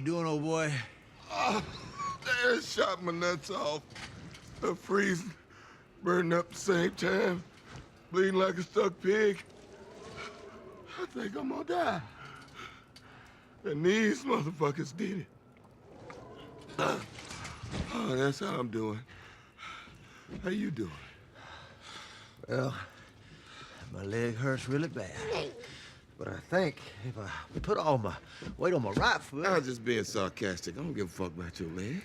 doing, old boy? They shot my nuts off. I'm freezing, burning up at the same time, bleeding like a stuck pig. I think I'm gonna die. And these motherfuckers did it. Oh, that's how I'm doing. How you doing? Well, my leg hurts really bad. But I think if I put all my weight on my right foot... I was just being sarcastic. I don't give a fuck about your leg.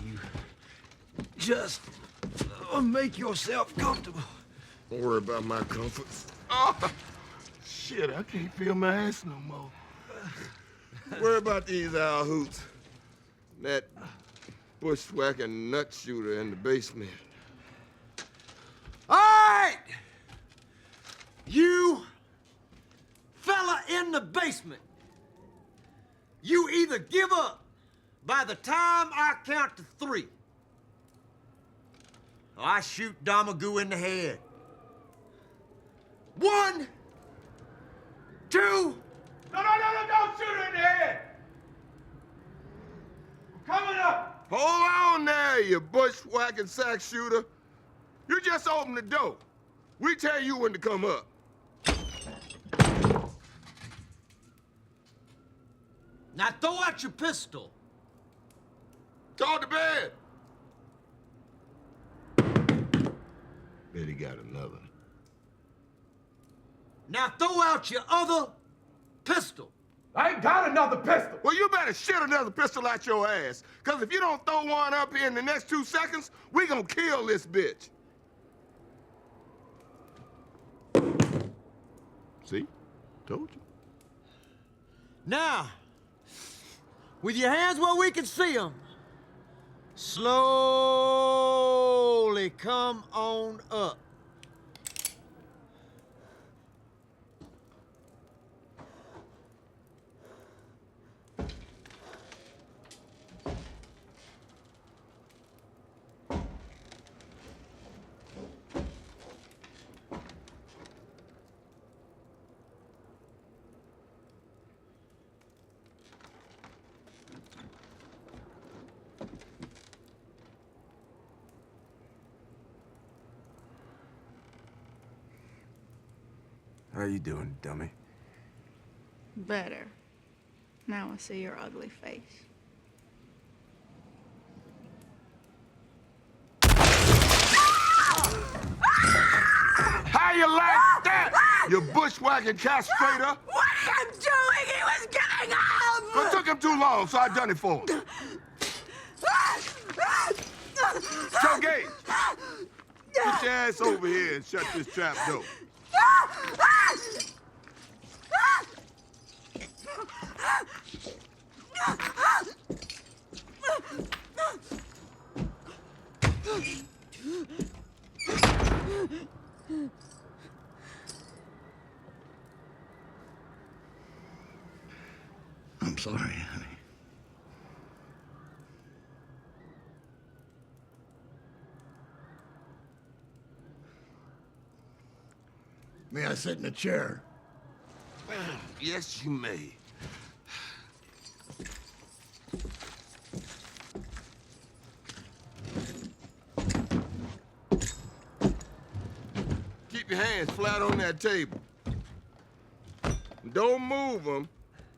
You just make yourself comfortable. Don't worry about my comforts. Oh, shit, I can't feel my ass no more. Worry about these owl hoots. That bushwhacking nut shooter in the basement. All right! You fella in the basement. You either give up by the time I count to 3, or I shoot Damagoo in the head. 1, 2... No, don't shoot her in the head! We're coming up! Hold on there, you bushwhacking sack shooter. You just open the door. We tell you when to come up. Now throw out your pistol. Go to bed. Bet he got another. Now throw out your other pistol. I ain't got another pistol! Well, you better shit another pistol out your ass. Because if you don't throw one up here in the next 2 seconds, we gonna kill this bitch. See? Told you. Now, with your hands where we can see them, slowly come on up. How you doing, dummy? Better. Now I see your ugly face. How you like that, you bushwhacking castrator? What are you doing? He was getting up! It took him too long, so I done it for him. So, Gage, get your ass over here and shut this trap door. I'm sorry, honey. May I sit in a chair? Yes, you may. Keep your hands flat on that table. Don't move them.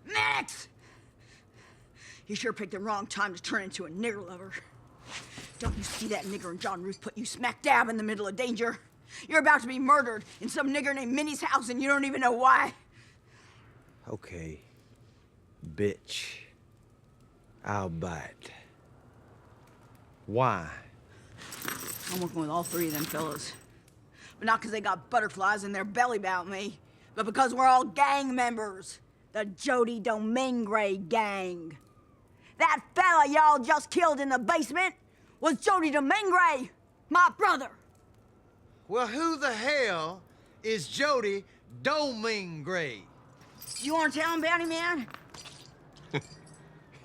Max! You sure picked the wrong time to turn into a nigger lover. Don't you see that nigger and John Ruth put you smack dab in the middle of danger? You're about to be murdered in some nigger named Minnie's house and you don't even know why. Okay, bitch. I'll bite. Why? I'm working with all 3 of them fellas. But not because they got butterflies in their belly about me, but because we're all gang members. The Jody Domingue gang. That fella y'all just killed in the basement was Jody Domingue, my brother. Well, who the hell is Jody Domingue? You want to tell him, Bounty Man?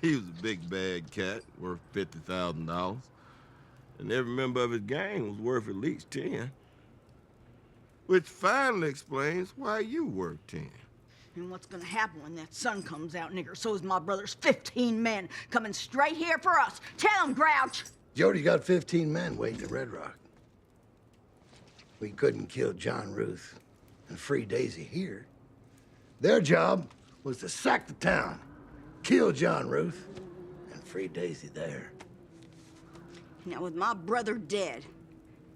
He was a big bad cat worth $50,000. And every member of his gang was worth at least 10. Which finally explains why you worth 10. And what's gonna happen when that sun comes out, nigger? So is my brother's 15 men coming straight here for us. Tell him, Grouch. Jody's got 15 men waiting at Red Rock. We couldn't kill John Ruth and free Daisy here. Their job was to sack the town, kill John Ruth, and free Daisy there. Now, with my brother dead,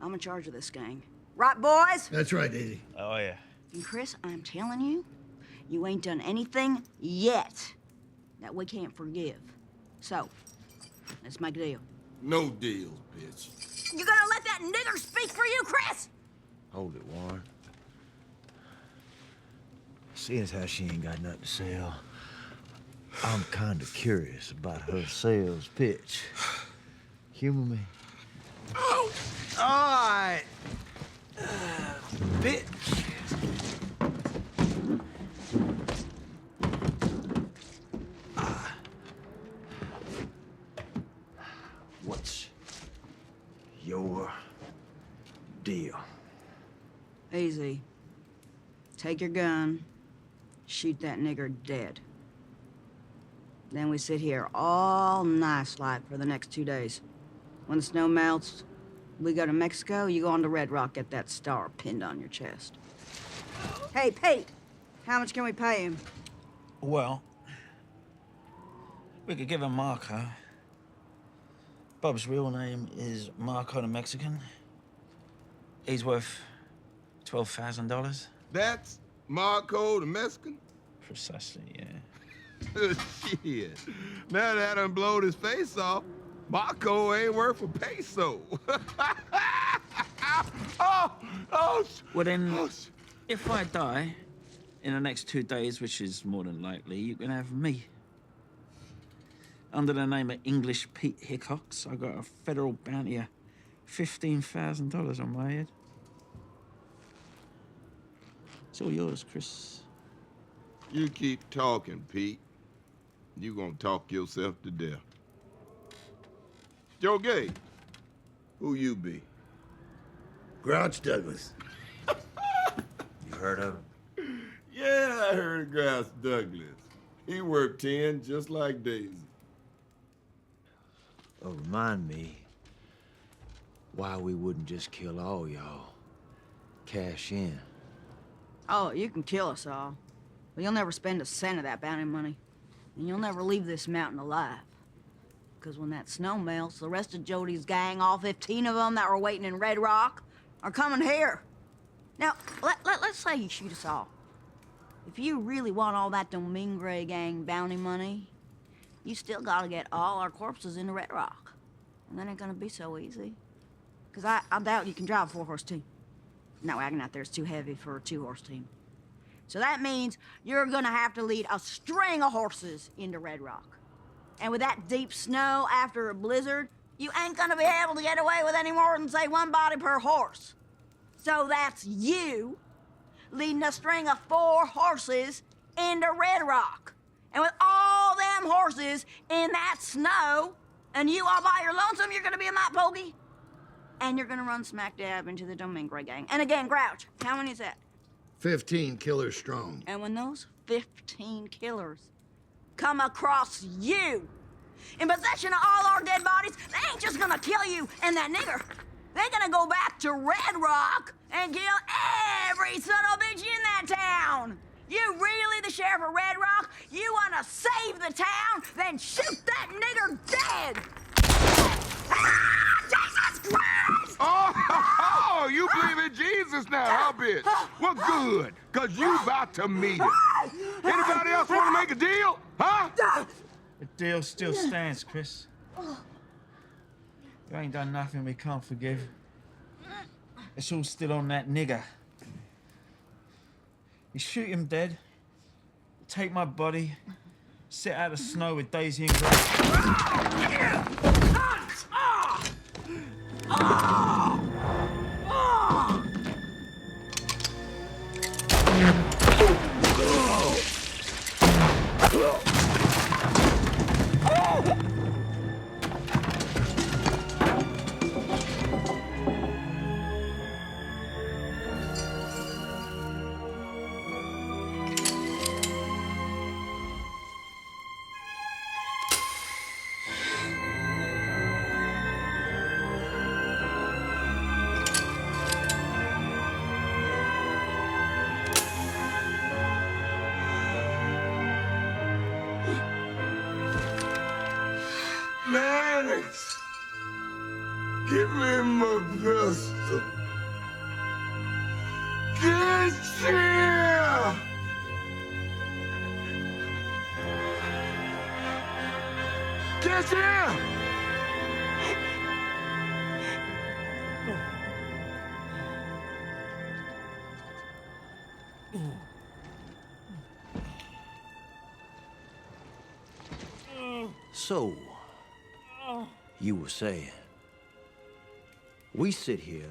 I'm in charge of this gang. Right, boys? That's right, Daisy. Oh, yeah. And Chris, I'm telling you, you ain't done anything yet that we can't forgive. So, let's make a deal. No deals, bitch. You gonna let that nigger speak for you, Chris? Hold it, Warren. Seeing as how she ain't got nothing to sell, I'm kind of curious about her sales pitch. Humor me. Oh! All right. Bitch. What's your deal? Easy. Take your gun, shoot that nigger dead. Then we sit here all nice like for the next 2 days. When the snow melts, we go to Mexico, you go on to Red Rock, get that star pinned on your chest. Hey, Pete, how much can we pay him? Well, we could give him Marco. Bob's real name is Marco the Mexican. He's worth $12,000. That's Marco the Mexican? Precisely, yeah. Shit. Now that I done blowed his face off, Marco ain't worth a peso. Well then, Oh, sh- if I die in the next 2 days, which is more than likely, you can have me. Under the name of English Pete Hickox, I got a federal bounty of $15,000 on my head. It's all yours, Chris. You keep talking, Pete. You gonna talk yourself to death. Joe Gay, who you be? Grouch Douglas. You heard of him? Yeah, I heard of Grouch Douglas. He worked 10 just like Daisy. Oh, remind me why we wouldn't just kill all y'all. Cash in. Oh, you can kill us all, but you'll never spend a cent of that bounty money. And you'll never leave this mountain alive. Because when that snow melts, the rest of Jody's gang, all 15 of them that were waiting in Red Rock, are coming here. Now, let's say you shoot us all. If you really want all that Domingre gang bounty money, you still gotta get all our corpses into Red Rock. And that ain't gonna be so easy. Because I doubt you can drive a 4-horse team. That wagon out there is too heavy for a 2-horse team. So that means you're gonna have to lead a string of horses into Red Rock. And with that deep snow after a blizzard, you ain't gonna be able to get away with any more than, say, 1 body per horse. So that's you leading a string of 4 horses into Red Rock. And with all them horses in that snow, and you all by your lonesome, you're gonna be a mite pokey. And you're gonna run smack dab into the Domingre gang. And again, Grouch, how many is that? 15 killers strong. And when those 15 killers come across you in possession of all our dead bodies, they ain't just gonna kill you and that nigger. They're gonna go back to Red Rock and kill every son of a bitch in that town. You really the sheriff of Red Rock? You wanna save the town? Then shoot that nigger dead! Ah, Jesus Christ! Oh, you believe in Jesus now, huh, bitch? Well, good, because you about to meet him. Anybody else want to make a deal? Huh? The deal still stands, Chris. You ain't done nothing we can't forgive. It's all still on that nigger. You shoot him dead, take my body, sit out of snow with Daisy and Grace. Maddox! Give me my pistol. Get here! Get here! So, you were saying, we sit here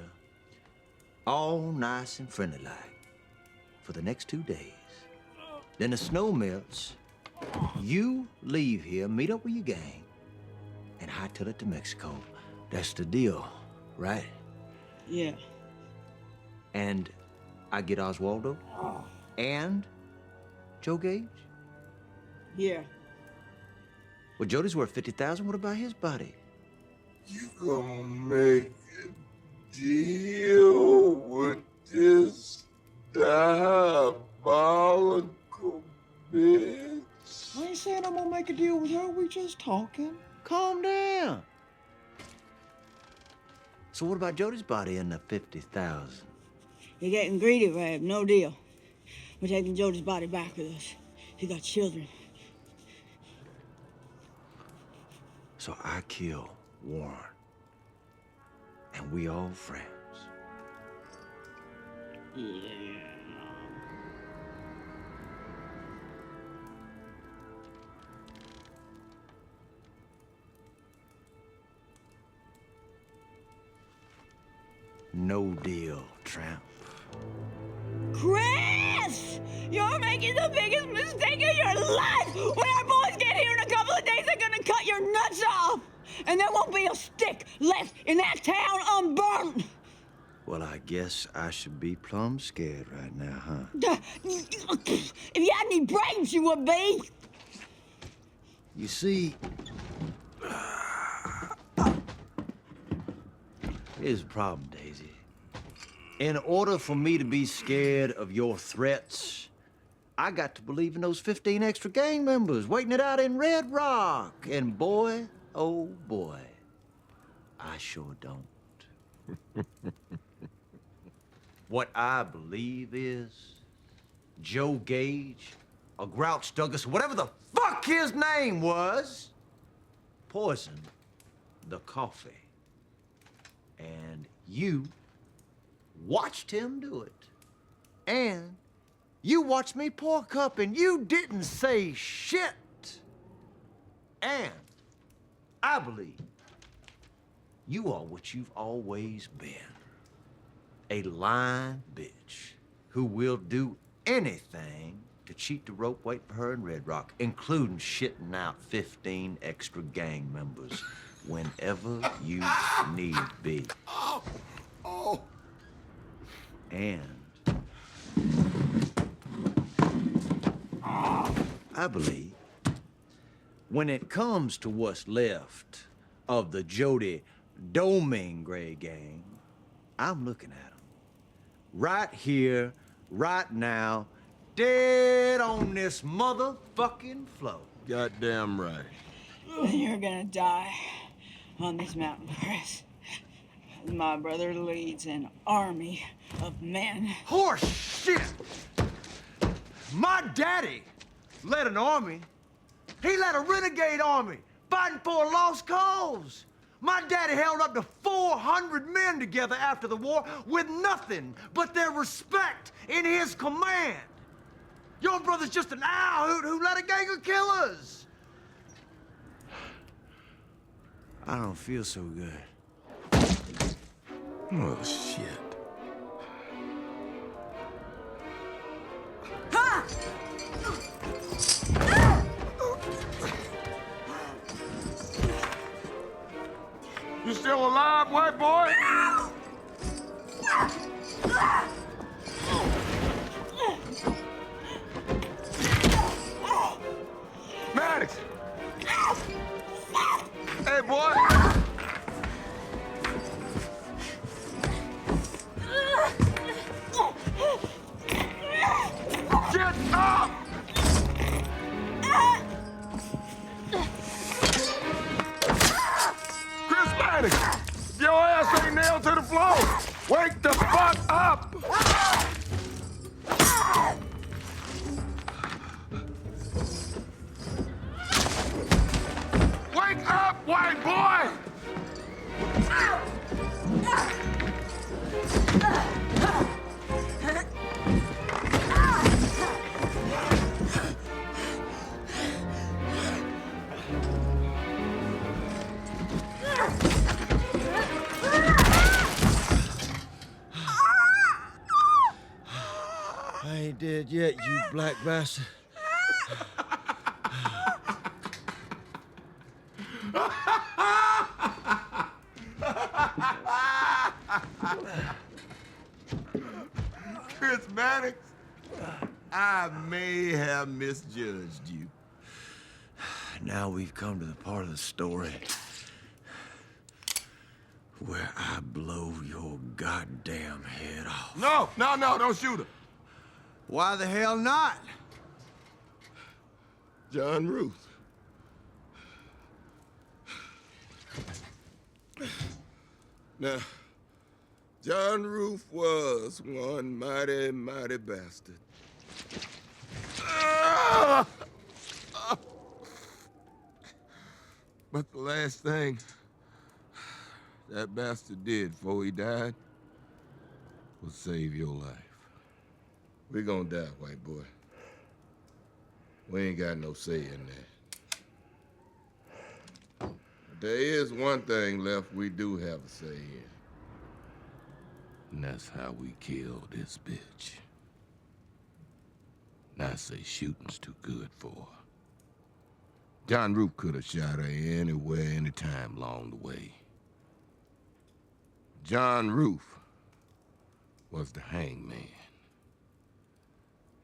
all nice and friendly like for the next 2 days. Then the snow melts, you leave here, meet up with your gang, and hightail it to Mexico. That's the deal, right? Yeah. And I get Oswaldo and Joe Gage? Yeah. Well, Jody's worth 50,000. What about his body? You gonna make a deal with this diabolical bitch? I ain't saying I'm gonna make a deal with her. We just talking. Calm down. So what about Jody's body and the 50,000? You're getting greedy, Rab. No deal. We're taking Jody's body back with us. He got children. So I kill Warren. And we all friends. Yeah. No deal, tramp. Chris! You're making the biggest mistake of your life! When our boys get here in a couple of days, they're gonna cut your nuts off! And there won't be a stick left in that town unburnt! Well, I guess I should be plumb scared right now, huh? If you had any brains, you would be! You see, here's the problem, Daisy. In order for me to be scared of your threats, I got to believe in those 15 extra gang members waiting it out in Red Rock. And boy, oh boy, I sure don't. What I believe is Joe Gage, or Grouch Douglas, whatever the fuck his name was, poisoned the coffee. And you watched him do it. And you watched me pour a cup and you didn't say shit. And I believe you are what you've always been. A lying bitch who will do anything to cheat the rope waiting for her in Red Rock, including shitting out 15 extra gang members whenever you need be. Oh. And I believe when it comes to what's left of the Jody Domingray gang, I'm looking at them. Right here, right now, dead on this motherfucking floor. Goddamn right. You're gonna die on this mountain, Chris. My brother leads an army of men. Horse shit! My daddy led an army. He led a renegade army fighting for a lost cause. My daddy held up to 400 men together after the war with nothing but their respect in his command. Your brother's just an owl who led a gang of killers. I don't feel so good. Oh, shit. Ha! You still alive, white boy? Maddox! Hey, boy! Get up! Mannix! If your ass ain't nailed to the floor, wake the fuck up! Wake up, white boy! I ain't dead yet, you black bastard. Chris Mannix, I may have misjudged you. Now we've come to the part of the story where I blow your goddamn head off. No, don't shoot her. Why the hell not? John Ruth. Now, John Ruth was one mighty, mighty bastard. But the last thing that bastard did before he died was save your life. We're gonna die, white boy. We ain't got no say in that. But there is one thing left we do have a say in. And that's how we kill this bitch. And I say shooting's too good for her. John Roop could have shot her anywhere, anytime along the way. John Roof was the hangman.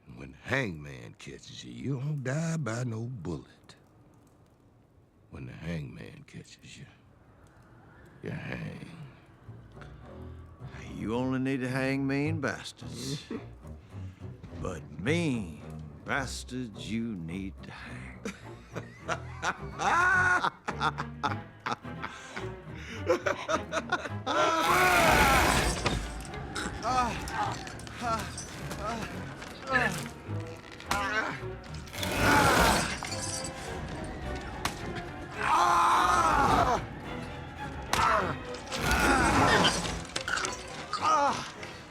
And when the hangman catches you, you don't die by no bullet. When the hangman catches you, you hang. You only need to hang mean bastards. But mean bastards you need to hang.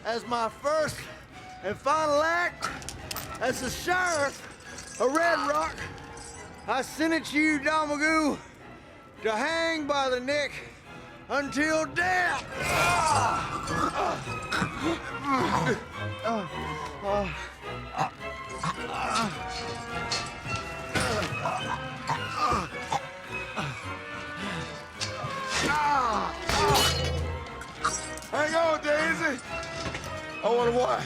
As my first and final act as the sheriff of Red Rock, I sentence you, Domagoo, to hang by the neck until death. Hang on, Daisy. I want to watch.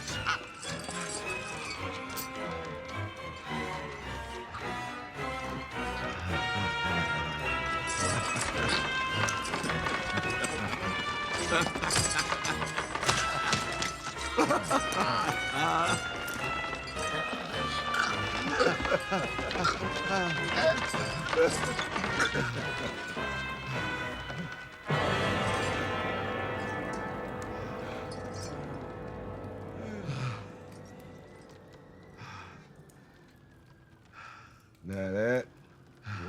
Now that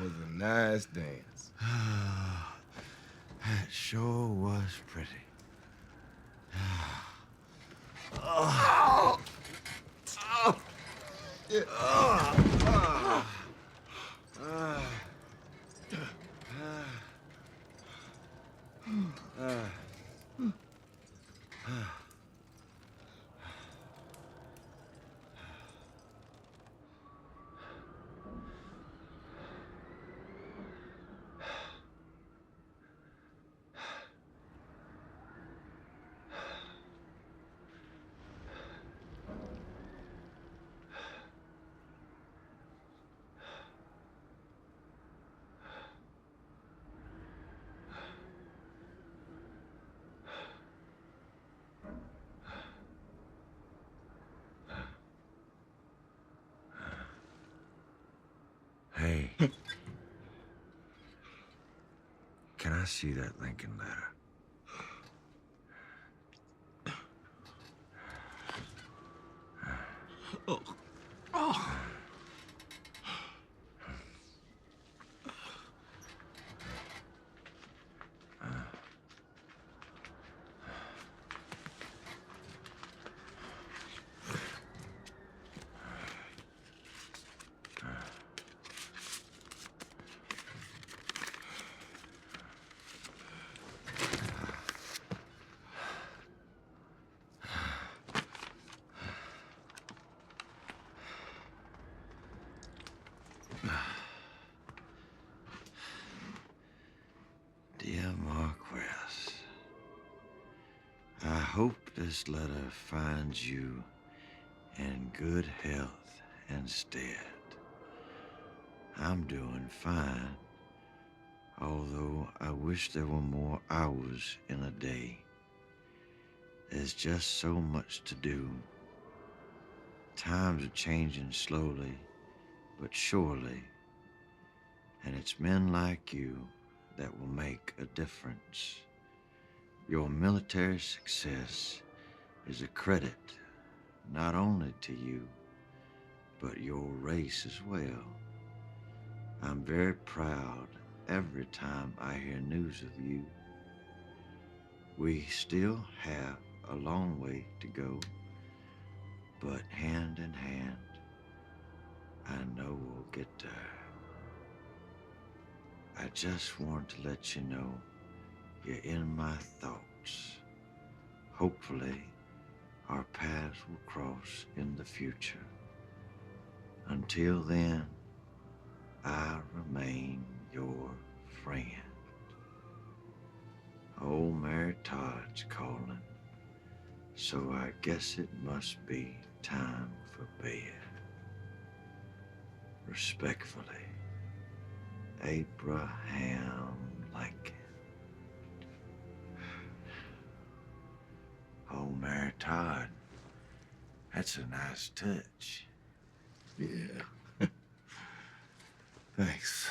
was a nice dance. That sure was pretty. Hey. Can I see that Lincoln letter? Dear Marquess, I hope this letter finds you in good health and stead. I'm doing fine, although I wish there were more hours in a day. There's just so much to do. Times are changing slowly, but surely, and it's men like you that will make a difference. Your military success is a credit not only to you, but your race as well. I'm very proud every time I hear news of you. We still have a long way to go, but hand in hand, I know we'll get there. I just want to let you know you're in my thoughts. Hopefully, our paths will cross in the future. Until then, I remain your friend. Old Mary Todd's calling, so I guess it must be time for bed. Respectfully, Abraham Lincoln. Oh, Mary Todd, that's a nice touch. Yeah. Thanks.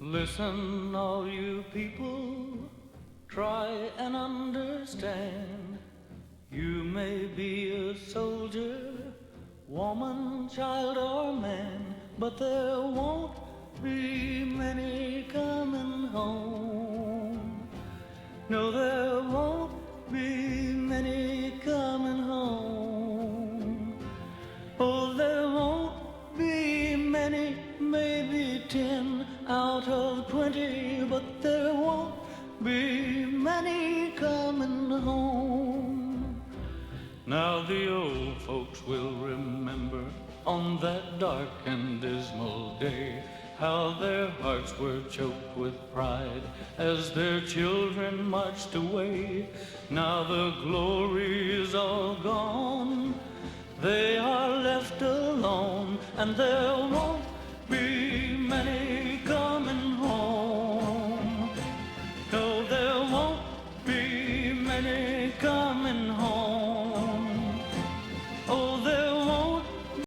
Listen, all you people, try and understand. You may be a soldier, woman, child, or man, but there won't be many coming home. No, there won't be many coming home. Oh, there won't be many, maybe 10 out of 20, but there won't be many coming home. Now the old folks will remember on that dark and dismal day how their hearts were choked with pride as their children marched away. Now the glory is all gone, they are left alone, and there won't